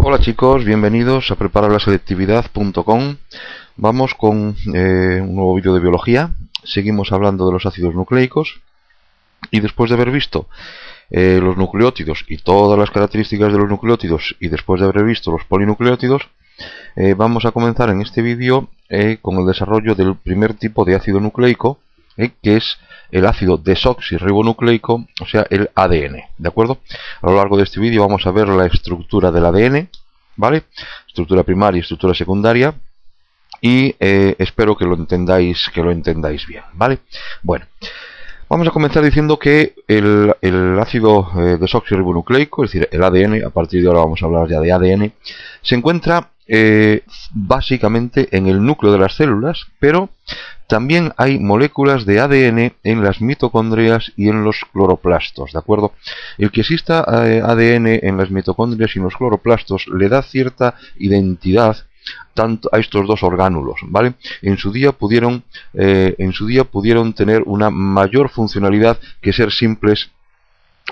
Hola chicos, bienvenidos a prepararlaselectividad.com. Vamos con un nuevo vídeo de biología. Seguimos hablando de los ácidos nucleicos y después de haber visto los nucleótidos y todas las características de los nucleótidos y después de haber visto los polinucleótidos, vamos a comenzar en este vídeo con el desarrollo del primer tipo de ácido nucleico, que es el ácido desoxirribonucleico, o sea, el ADN, ¿de acuerdo? A lo largo de este vídeo vamos a ver la estructura del ADN, ¿vale? Estructura primaria y estructura secundaria, y espero que lo entendáis bien, ¿vale? Bueno, vamos a comenzar diciendo que el ácido desoxirribonucleico, es decir, el ADN, a partir de ahora vamos a hablar ya de ADN, se encuentra básicamente en el núcleo de las células, pero también hay moléculas de ADN en las mitocondrias y en los cloroplastos, ¿de acuerdo? El que exista ADN en las mitocondrias y en los cloroplastos le da cierta identidad tanto a estos dos orgánulos, ¿vale? En su día pudieron tener una mayor funcionalidad que ser simples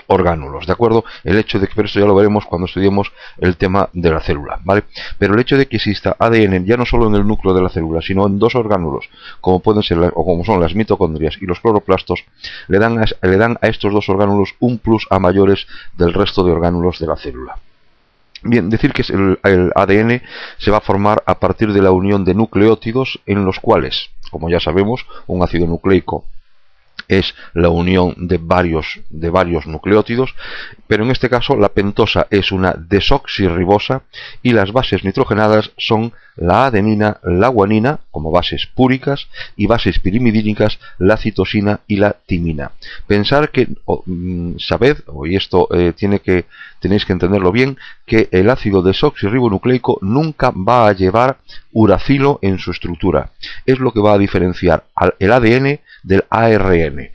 orgánulos, ¿de acuerdo? El hecho de que, pero eso ya lo veremos cuando estudiemos el tema de la célula, ¿vale? Pero el hecho de que exista ADN ya no solo en el núcleo de la célula, sino en dos orgánulos, como pueden ser o como son las mitocondrias y los cloroplastos, le dan a estos dos orgánulos un plus a mayores del resto de orgánulos de la célula. Bien, decir que el ADN se va a formar a partir de la unión de nucleótidos, en los cuales, como ya sabemos, un ácido nucleico es la unión de varios nucleótidos, pero en este caso la pentosa es una desoxirribosa y las bases nitrogenadas son la adenina, la guanina como bases púricas y bases pirimidínicas, la citosina y la timina. Pensar que, sabed, y esto tenéis que entenderlo bien, que el ácido desoxirribonucleico nunca va a llevar uracilo en su estructura. Es lo que va a diferenciar el ADN del ARN.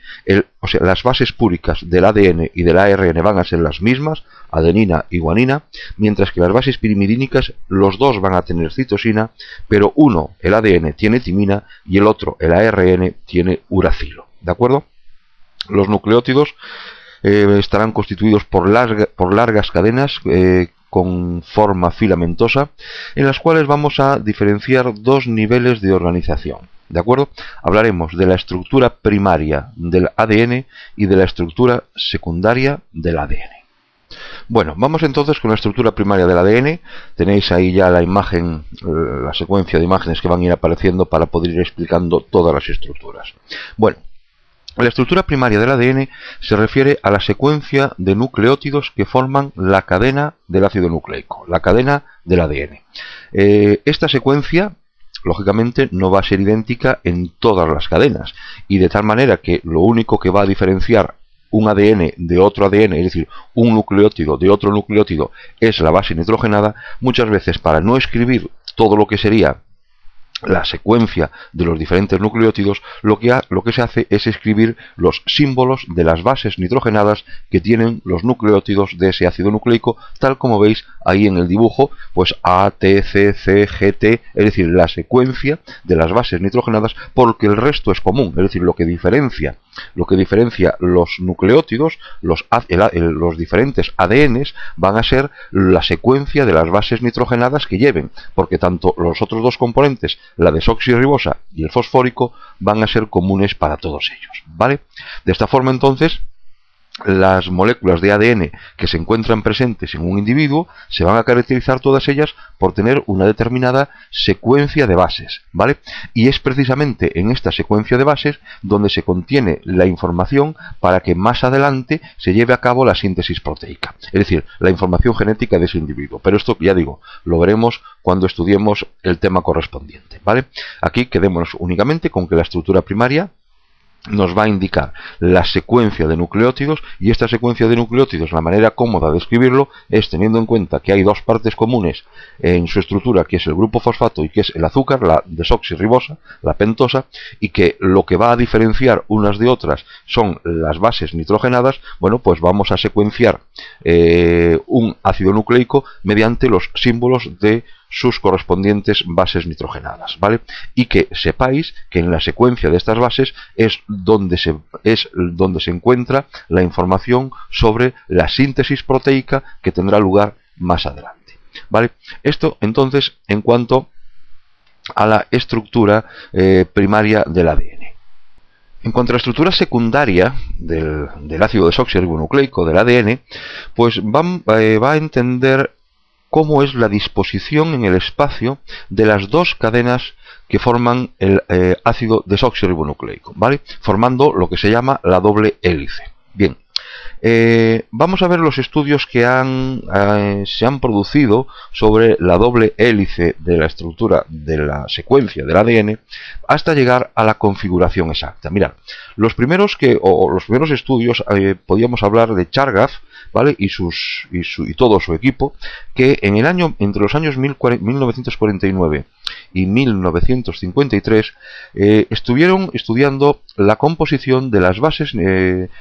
O sea, las bases púricas del ADN y del ARN van a ser las mismas, adenina y guanina, mientras que las bases pirimidínicas, los dos van a tener citosina, pero uno, el ADN, tiene timina y el otro, el ARN, tiene uracilo, ¿de acuerdo? Los nucleótidos estarán constituidos por largas cadenas con forma filamentosa, en las cuales vamos a diferenciar dos niveles de organización, ¿de acuerdo? Hablaremos de la estructura primaria del ADN y de la estructura secundaria del ADN. Bueno, vamos entonces con la estructura primaria del ADN. Tenéis ahí ya la imagen, la secuencia de imágenes que van a ir apareciendo para poder ir explicando todas las estructuras. Bueno, la estructura primaria del ADN se refiere a la secuencia de nucleótidos que forman la cadena del ácido nucleico, la cadena del ADN. Esta secuencia, lógicamente, no va a ser idéntica en todas las cadenas, y de tal manera que lo único que va a diferenciar un ADN de otro ADN, es decir, un nucleótido de otro nucleótido, es la base nitrogenada. Muchas veces, para no escribir todo lo que sería la secuencia de los diferentes nucleótidos, lo que se hace es escribir los símbolos de las bases nitrogenadas que tienen los nucleótidos de ese ácido nucleico, tal como veis ahí en el dibujo, pues A, T, C, C, G, T, es decir, la secuencia de las bases nitrogenadas, porque el resto es común, es decir, lo que diferencia los nucleótidos, los diferentes ADNs, van a ser la secuencia de las bases nitrogenadas que lleven, porque tanto los otros dos componentes, la desoxirribosa y el fosfórico, van a ser comunes para todos ellos, ¿vale? De esta forma, entonces, las moléculas de ADN que se encuentran presentes en un individuo se van a caracterizar todas ellas por tener una determinada secuencia de bases, ¿vale? Y es precisamente en esta secuencia de bases donde se contiene la información para que más adelante se lleve a cabo la síntesis proteica, es decir, la información genética de ese individuo. Pero esto, ya digo, lo veremos cuando estudiemos el tema correspondiente, ¿vale? Aquí quedémonos únicamente con que la estructura primaria nos va a indicar la secuencia de nucleótidos, y esta secuencia de nucleótidos, la manera cómoda de escribirlo es teniendo en cuenta que hay dos partes comunes en su estructura, que es el grupo fosfato y que es el azúcar, la desoxirribosa, la pentosa, y que lo que va a diferenciar unas de otras son las bases nitrogenadas. Bueno, pues vamos a secuenciar un ácido nucleico mediante los símbolos de sus correspondientes bases nitrogenadas, ¿vale? Y que sepáis que en la secuencia de estas bases es donde se encuentra la información sobre la síntesis proteica que tendrá lugar más adelante. ¿vale? Esto entonces en cuanto a la estructura primaria del ADN. En cuanto a la estructura secundaria del ácido desoxirribonucleico del ADN, pues va a entender cómo es la disposición en el espacio de las dos cadenas que forman el ácido desoxirribonucleico, ¿vale? Formando lo que se llama la doble hélice. Bien, vamos a ver los estudios que se han producido sobre la doble hélice de la estructura de la secuencia del ADN hasta llegar a la configuración exacta. Mirad, los primeros estudios podíamos hablar de Chargaff, ¿vale? y todo su equipo, que entre los años 1949 y 1953 estuvieron estudiando la composición de las bases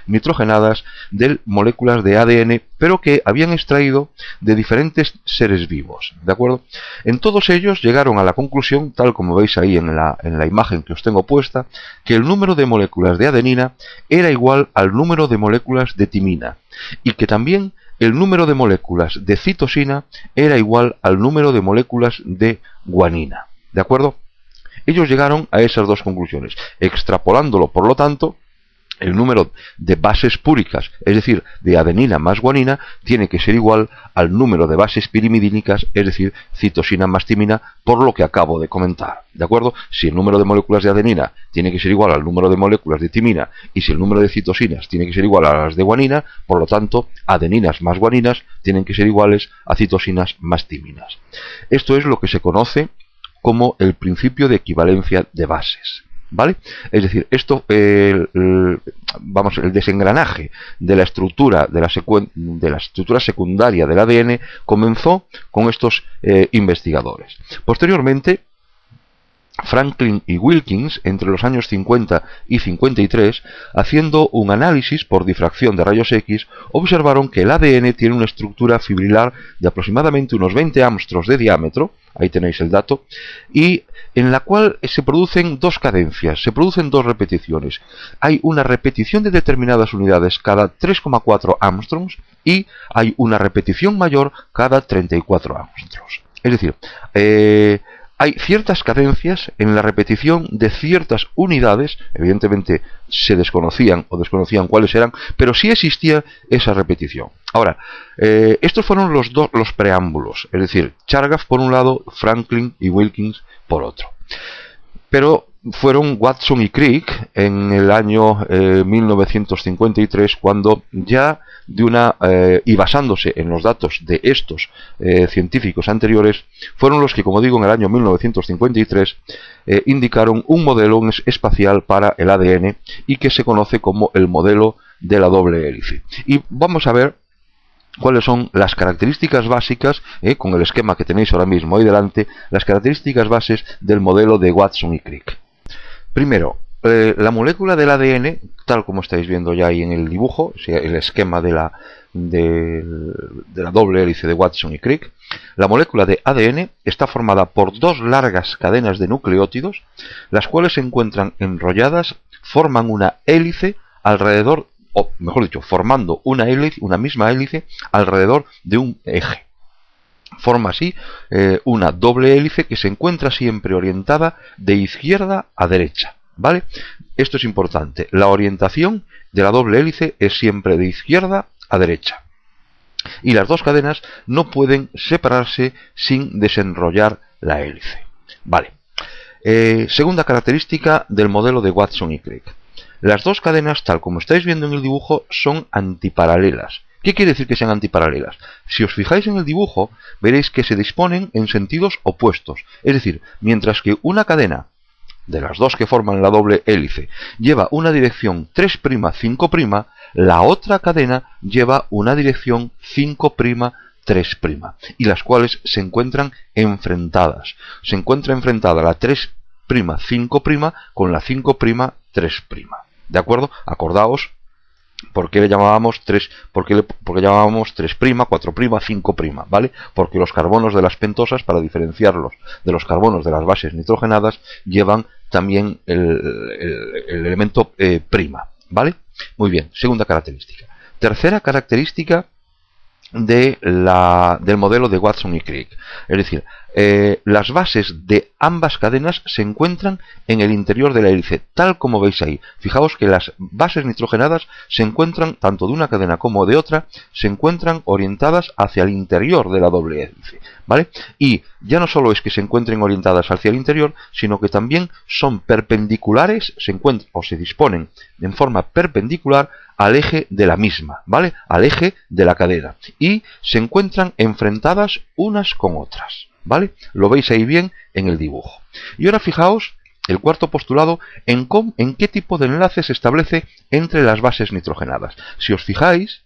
nitrogenadas de moléculas de ADN, pero que habían extraído de diferentes seres vivos, ¿de acuerdo? En todos ellos llegaron a la conclusión, tal como veis ahí en la imagen que os tengo puesta, que el número de moléculas de adenina era igual al número de moléculas de timina, y que también el número de moléculas de citosina era igual al número de moléculas de guanina, ¿de acuerdo? Ellos llegaron a esas dos conclusiones, extrapolándolo, por lo tanto, el número de bases púricas, es decir, de adenina más guanina, tiene que ser igual al número de bases pirimidínicas, es decir, citosina más timina, por lo que acabo de comentar, ¿de acuerdo? Si el número de moléculas de adenina tiene que ser igual al número de moléculas de timina, y si el número de citosinas tiene que ser igual a las de guanina, por lo tanto, adeninas más guaninas tienen que ser iguales a citosinas más timinas. Esto es lo que se conoce como el principio de equivalencia de bases, ¿vale? Es decir, esto, el desengranaje de la estructura secundaria del ADN comenzó con estos investigadores. Posteriormente, Franklin y Wilkins, entre los años 50 y 53, haciendo un análisis por difracción de rayos X, observaron que el ADN tiene una estructura fibrilar de aproximadamente unos 20 ámstros de diámetro, ahí tenéis el dato, y en la cual se producen dos cadencias, se producen dos repeticiones. Hay una repetición de determinadas unidades cada 3,4 ámstrongs y hay una repetición mayor cada 34 ámstrongs. Es decir, hay ciertas cadencias en la repetición de ciertas unidades, evidentemente se desconocían cuáles eran, pero sí existía esa repetición. Ahora, estos fueron los preámbulos, es decir, Chargaff por un lado, Franklin y Wilkins por otro. Pero fueron Watson y Crick en el año 1953 cuando ya y basándose en los datos de estos científicos anteriores, fueron los que, como digo, en el año 1953 indicaron un modelo espacial para el ADN y que se conoce como el modelo de la doble hélice. Y vamos a ver cuáles son las características básicas, con el esquema que tenéis ahora mismo ahí delante, las características bases del modelo de Watson y Crick. Primero, la molécula del ADN, tal como estáis viendo ya ahí en el dibujo, o sea, el esquema de la doble hélice de Watson y Crick, la molécula de ADN está formada por dos largas cadenas de nucleótidos, las cuales se encuentran enrolladas, forman una hélice alrededor, o mejor dicho, formando una misma hélice alrededor de un eje. Forma así una doble hélice que se encuentra siempre orientada de izquierda a derecha, ¿vale? Esto es importante. La orientación de la doble hélice es siempre de izquierda a derecha. Y las dos cadenas no pueden separarse sin desenrollar la hélice. Vale. Segunda característica del modelo de Watson y Crick. Las dos cadenas, tal como estáis viendo en el dibujo, son antiparalelas. ¿Qué quiere decir que sean antiparalelas? Si os fijáis en el dibujo, veréis que se disponen en sentidos opuestos. Es decir, mientras que una cadena de las dos que forman la doble hélice lleva una dirección 3', 5', la otra cadena lleva una dirección 5', 3', y las cuales se encuentran enfrentadas. Se encuentra enfrentada la 3', 5' con la 5', 3'. ¿De acuerdo? Acordaos por qué le llamábamos 3, porque llamábamos 3', 4', 5', ¿vale? Porque los carbonos de las pentosas, para diferenciarlos de los carbonos de las bases nitrogenadas, llevan también el elemento prima, ¿vale? Muy bien, segunda característica. Tercera característica del modelo de Watson y Crick. Es decir, las bases de ambas cadenas se encuentran en el interior de la hélice, tal como veis ahí. Fijaos que las bases nitrogenadas se encuentran, tanto de una cadena como de otra, se encuentran orientadas hacia el interior de la doble hélice, ¿vale? Y ya no solo es que se encuentren orientadas hacia el interior, sino que también son perpendiculares, se encuentran o se disponen en forma perpendicular al eje de la misma, ¿vale? Al eje de la cadena. Y se encuentran enfrentadas unas con otras, ¿vale? Lo veis ahí bien en el dibujo. Y ahora fijaos el cuarto postulado en qué tipo de enlace se establece entre las bases nitrogenadas. Si os fijáis,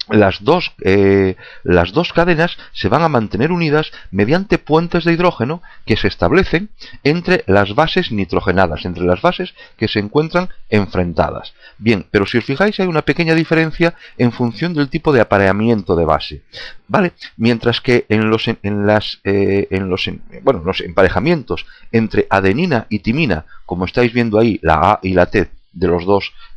las dos cadenas se van a mantener unidas mediante puentes de hidrógeno que se establecen entre las bases nitrogenadas, entre las bases que se encuentran enfrentadas. Bien, pero si os fijáis hay una pequeña diferencia en función del tipo de apareamiento de base, ¿vale? Mientras que en los emparejamientos entre adenina y timina, como estáis viendo ahí, la A y la T, de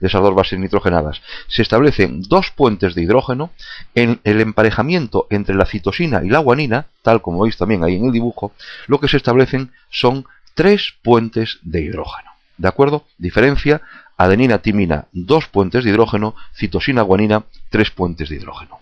esas dos bases nitrogenadas, se establecen dos puentes de hidrógeno. En el emparejamiento entre la citosina y la guanina, tal como veis también ahí en el dibujo, lo que se establecen son tres puentes de hidrógeno. ¿De acuerdo? Diferencia: adenina, timina, dos puentes de hidrógeno; citosina, guanina, tres puentes de hidrógeno.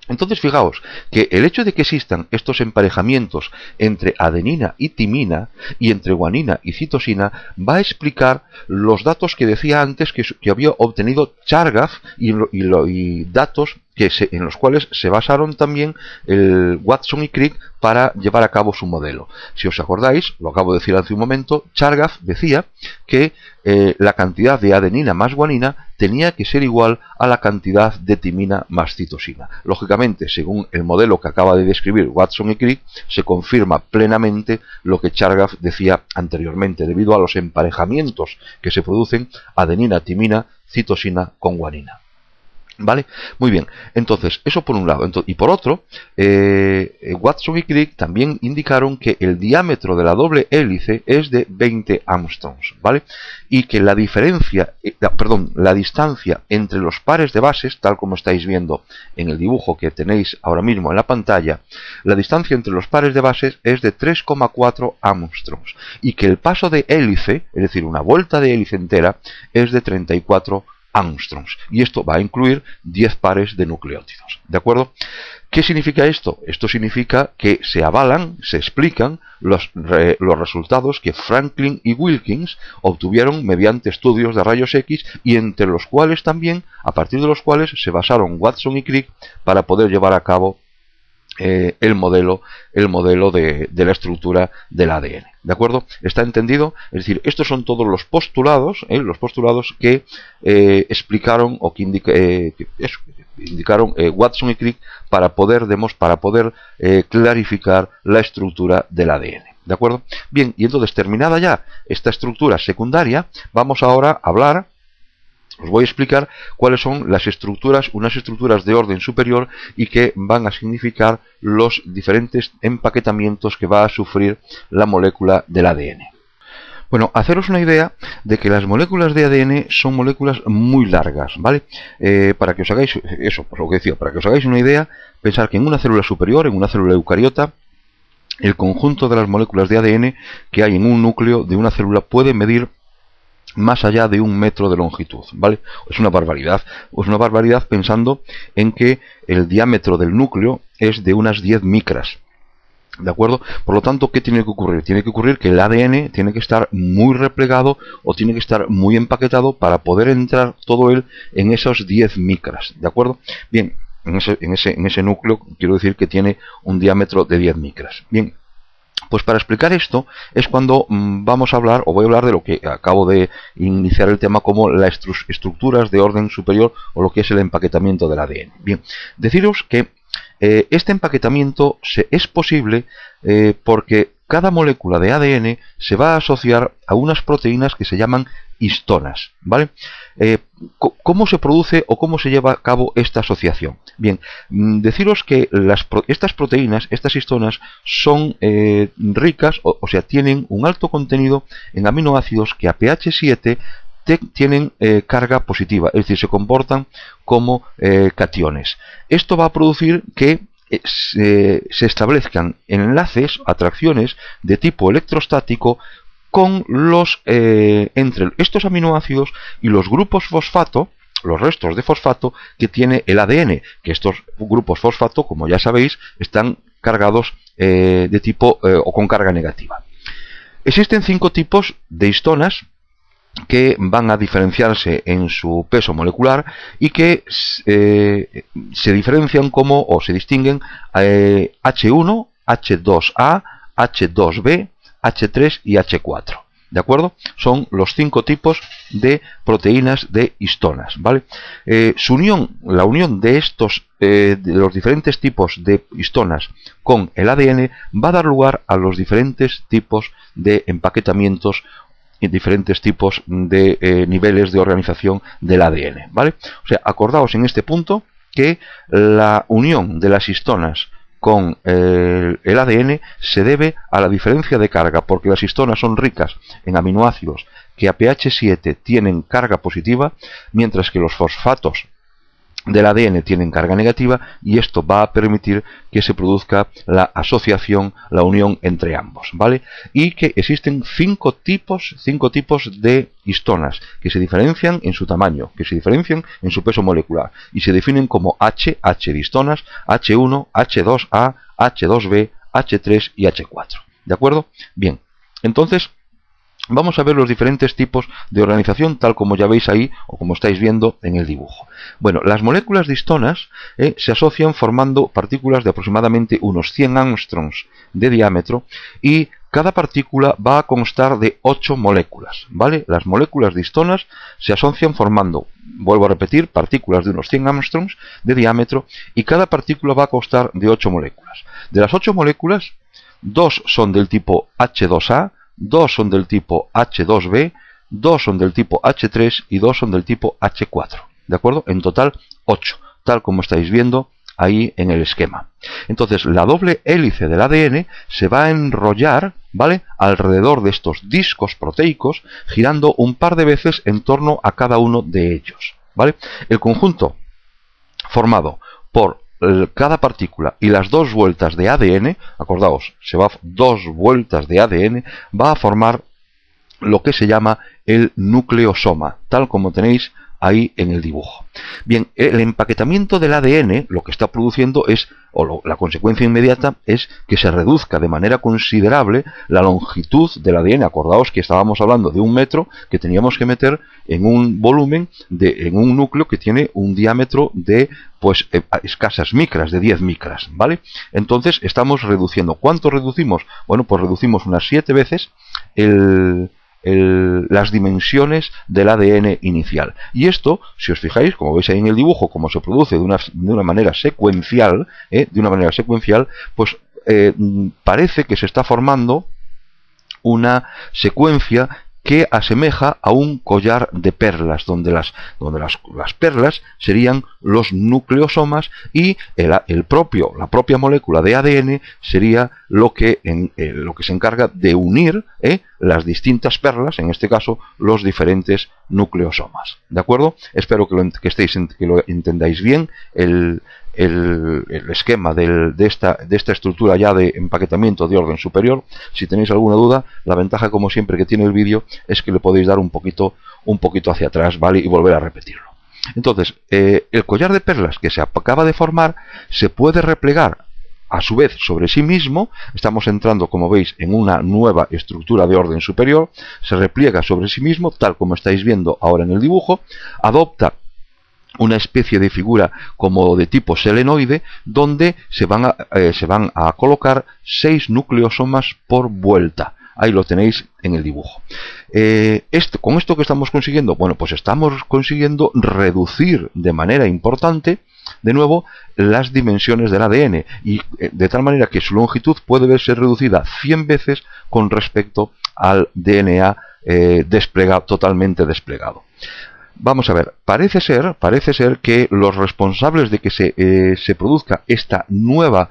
Entonces fijaos que el hecho de que existan estos emparejamientos entre adenina y timina y entre guanina y citosina va a explicar los datos que decía antes que había obtenido Chargaff y datos en los cuales se basaron también el Watson y Crick para llevar a cabo su modelo. Si os acordáis, lo acabo de decir hace un momento, Chargaff decía que la cantidad de adenina más guanina tenía que ser igual a la cantidad de timina más citosina. Lógicamente, según el modelo que acaba de describir Watson y Crick, se confirma plenamente lo que Chargaff decía anteriormente, debido a los emparejamientos que se producen adenina, timina, citosina con guanina. ¿Vale? Muy bien, entonces, eso por un lado. Y por otro, Watson y Crick también indicaron que el diámetro de la doble hélice es de 20 angstroms, ¿vale? Y que la distancia entre los pares de bases, tal como estáis viendo en el dibujo que tenéis ahora mismo en la pantalla, la distancia entre los pares de bases es de 3,4 angstroms. Y que el paso de hélice, es decir, una vuelta de hélice entera, es de 34 angstroms, y esto va a incluir 10 pares de nucleótidos. ¿De acuerdo? ¿Qué significa esto? Esto significa que se avalan, se explican los resultados que Franklin y Wilkins obtuvieron mediante estudios de rayos X, y entre los cuales también, a partir de los cuales se basaron Watson y Crick para poder llevar a cabo el modelo de la estructura del ADN. ¿De acuerdo? ¿Está entendido? Es decir, estos son todos los postulados que explicaron o que indicaron Watson y Crick para poder clarificar la estructura del ADN. ¿De acuerdo? Bien, y entonces, terminada ya esta estructura secundaria, vamos ahora a hablar. Os voy a explicar cuáles son unas estructuras de orden superior y que van a significar los diferentes empaquetamientos que va a sufrir la molécula del ADN. Bueno, haceros una idea de que las moléculas de ADN son moléculas muy largas, ¿vale? Para que os hagáis eso, pues lo que decía, para que os hagáis una idea, pensar que en una célula superior, en una célula eucariota, el conjunto de las moléculas de ADN que hay en un núcleo de una célula puede medir más allá de 1 metro de longitud, ¿vale? Es una barbaridad. Es una barbaridad pensando en que el diámetro del núcleo es de unas 10 micras. ¿De acuerdo? Por lo tanto, ¿qué tiene que ocurrir? Tiene que ocurrir que el ADN tiene que estar muy replegado o tiene que estar muy empaquetado para poder entrar todo él en esos 10 micras. ¿De acuerdo? Bien, en ese núcleo quiero decir que tiene un diámetro de 10 micras. Bien. Pues para explicar esto es cuando voy a hablar de lo que acabo de iniciar el tema como las estructuras de orden superior, o lo que es el empaquetamiento del ADN. Bien, deciros que este empaquetamiento es posible porque cada molécula de ADN se va a asociar a unas proteínas que se llaman histonas, ¿vale? ¿Cómo se produce o cómo se lleva a cabo esta asociación? Bien, deciros que estas proteínas, estas histonas, son ricas, o sea, tienen un alto contenido en aminoácidos que a pH 7 tienen carga positiva, es decir, se comportan como cationes. Esto va a producir que se establezcan enlaces, atracciones de tipo electrostático con entre estos aminoácidos y los grupos fosfato, los restos de fosfato que tiene el ADN, que estos grupos fosfato, como ya sabéis, están cargados de tipo o con carga negativa. Existen 5 tipos de histonas que van a diferenciarse en su peso molecular y que se diferencian como, o se distinguen, H1, H2A, H2B, H3 y H4. ¿De acuerdo? Son los 5 tipos de proteínas de histonas, ¿vale? La unión de estos, de los diferentes tipos de histonas con el ADN va a dar lugar a los diferentes tipos de empaquetamientos y diferentes tipos de niveles de organización del ADN, ¿vale? O sea, acordaos en este punto que la unión de las histonas con el ADN se debe a la diferencia de carga, porque las histonas son ricas en aminoácidos que a pH 7 tienen carga positiva, mientras que los fosfatos del ADN tienen carga negativa, y esto va a permitir que se produzca la asociación, la unión entre ambos, ¿vale? Y que existen 5 tipos de histonas que se diferencian en su tamaño, que se diferencian en su peso molecular y se definen como H de histonas, H1, H2A, H2B, H3 y H4. ¿De acuerdo? Bien, entonces vamos a ver los diferentes tipos de organización tal como ya veis ahí o como estáis viendo en el dibujo. Bueno, las moléculas de histonas se asocian formando partículas de aproximadamente unos 100 angstroms de diámetro y cada partícula va a constar de 8 moléculas, ¿vale? Las moléculas de histonas se asocian formando, vuelvo a repetir, partículas de unos 100 angstroms de diámetro y cada partícula va a constar de 8 moléculas. De las 8 moléculas, 2 son del tipo H2A, 2 son del tipo H2B, 2 son del tipo H3 y 2 son del tipo H4. ¿De acuerdo? En total 8, tal como estáis viendo ahí en el esquema. Entonces la doble hélice del ADN se va a enrollar, ¿vale?, alrededor de estos discos proteicos, girando un par de veces en torno a cada uno de ellos, ¿vale? El conjunto formado por cada partícula y las 2 vueltas de ADN, acordaos, 2 vueltas de ADN, va a formar lo que se llama el nucleosoma, tal como tenéis ahí en el dibujo. Bien, el empaquetamiento del ADN lo que está produciendo es, la consecuencia inmediata es que se reduzca de manera considerable la longitud del ADN. Acordaos que estábamos hablando de 1 metro que teníamos que meter en un volumen, en un núcleo que tiene un diámetro de pues escasas micras, de 10 micras, ¿vale? Entonces estamos reduciendo. ¿Cuánto reducimos? Bueno, pues reducimos unas 7 veces las dimensiones del ADN inicial. Y esto, si os fijáis, como veis ahí en el dibujo, como se produce de una manera secuencial, pues parece que se está formando una secuencia que asemeja a un collar de perlas, donde las perlas serían los nucleosomas y la propia molécula de ADN sería lo que se encarga de unir las distintas perlas, en este caso los diferentes nucleosomas. ¿De acuerdo? Espero que lo entendáis bien el esquema de esta estructura ya de empaquetamiento de orden superior. Si tenéis alguna duda, la ventaja, como siempre, que tiene el vídeo es que le podéis dar un poquito hacia atrás, ¿vale?, y volver a repetirlo. Entonces, el collar de perlas que se acaba de formar se puede replegar a su vez sobre sí mismo. Estamos entrando, como veis, en una nueva estructura de orden superior. Se repliega sobre sí mismo, tal como estáis viendo ahora en el dibujo. Adopta una especie de figura como de tipo selenoide, donde se van a colocar 6 nucleosomas por vuelta. Ahí lo tenéis en el dibujo. Con esto que estamos consiguiendo, bueno, pues estamos consiguiendo reducir de manera importante, de nuevo, las dimensiones del ADN, y de tal manera que su longitud puede verse reducida 100 veces con respecto al DNA totalmente desplegado. Vamos a ver, parece ser que los responsables de que se produzca esta nueva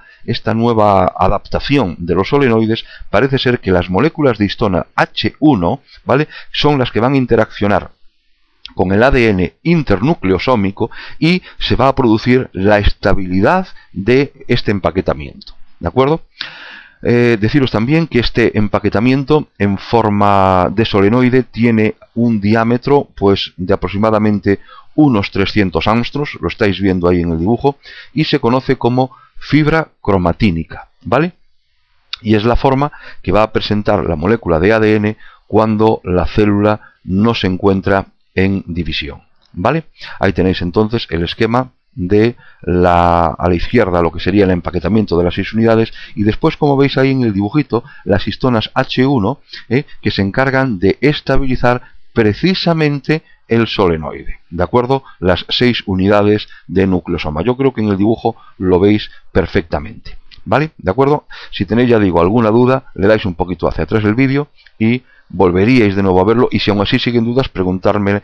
adaptación de los solenoides, parece ser que las moléculas de histona H1, ¿vale?, son las que van a interaccionar con el ADN internucleosómico y se va a producir la estabilidad de este empaquetamiento. ¿De acuerdo? Deciros también que este empaquetamiento en forma de solenoide tiene un diámetro pues de aproximadamente unos 300 angstroms, lo estáis viendo ahí en el dibujo, y se conoce como fibra cromatínica, ¿vale? Y es la forma que va a presentar la molécula de ADN cuando la célula no se encuentra en división, ¿vale? Ahí tenéis entonces el esquema de a la izquierda lo que sería el empaquetamiento de las 6 unidades, y después, como veis ahí en el dibujito, las histonas H1 que se encargan de estabilizar precisamente el solenoide, ¿de acuerdo? Las 6 unidades de nucleosoma. Yo creo que en el dibujo lo veis perfectamente, ¿vale? ¿De acuerdo? Si tenéis, ya digo, alguna duda, le dais un poquito hacia atrás del vídeo y volveríais de nuevo a verlo, y si aún así siguen dudas, preguntarla,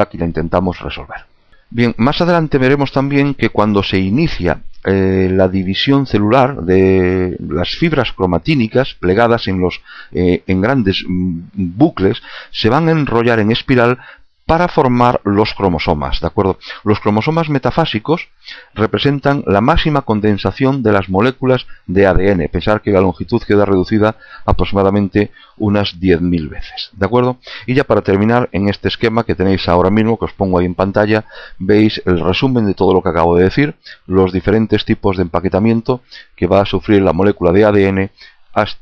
que la intentamos resolver. Bien, más adelante veremos también que cuando se inicia la división celular de las fibras cromatínicas plegadas en grandes bucles, se van a enrollar en espiral para formar los cromosomas, ¿de acuerdo? Los cromosomas metafásicos representan la máxima condensación de las moléculas de ADN. Pensar que la longitud queda reducida aproximadamente unas 10.000 veces, ¿de acuerdo? Y ya para terminar, en este esquema que tenéis ahora mismo, que os pongo ahí en pantalla, veis el resumen de todo lo que acabo de decir, los diferentes tipos de empaquetamiento que va a sufrir la molécula de ADN,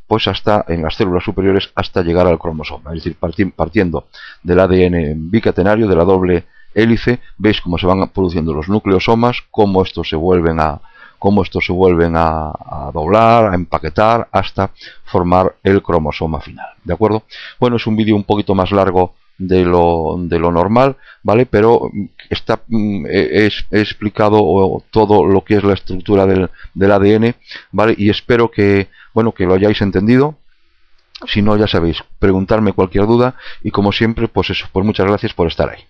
pues hasta en las células superiores hasta llegar al cromosoma, es decir, partiendo del ADN bicatenario, de la doble hélice, veis cómo se van produciendo los nucleosomas, cómo estos se vuelven a doblar, a empaquetar, hasta formar el cromosoma final, ¿de acuerdo? Bueno, es un vídeo un poquito más largo de lo normal, ¿vale? Pero he explicado todo lo que es la estructura del ADN, ¿vale? Y espero que, bueno, que lo hayáis entendido. Si no, ya sabéis, preguntarme cualquier duda, y como siempre, pues eso, pues muchas gracias por estar ahí.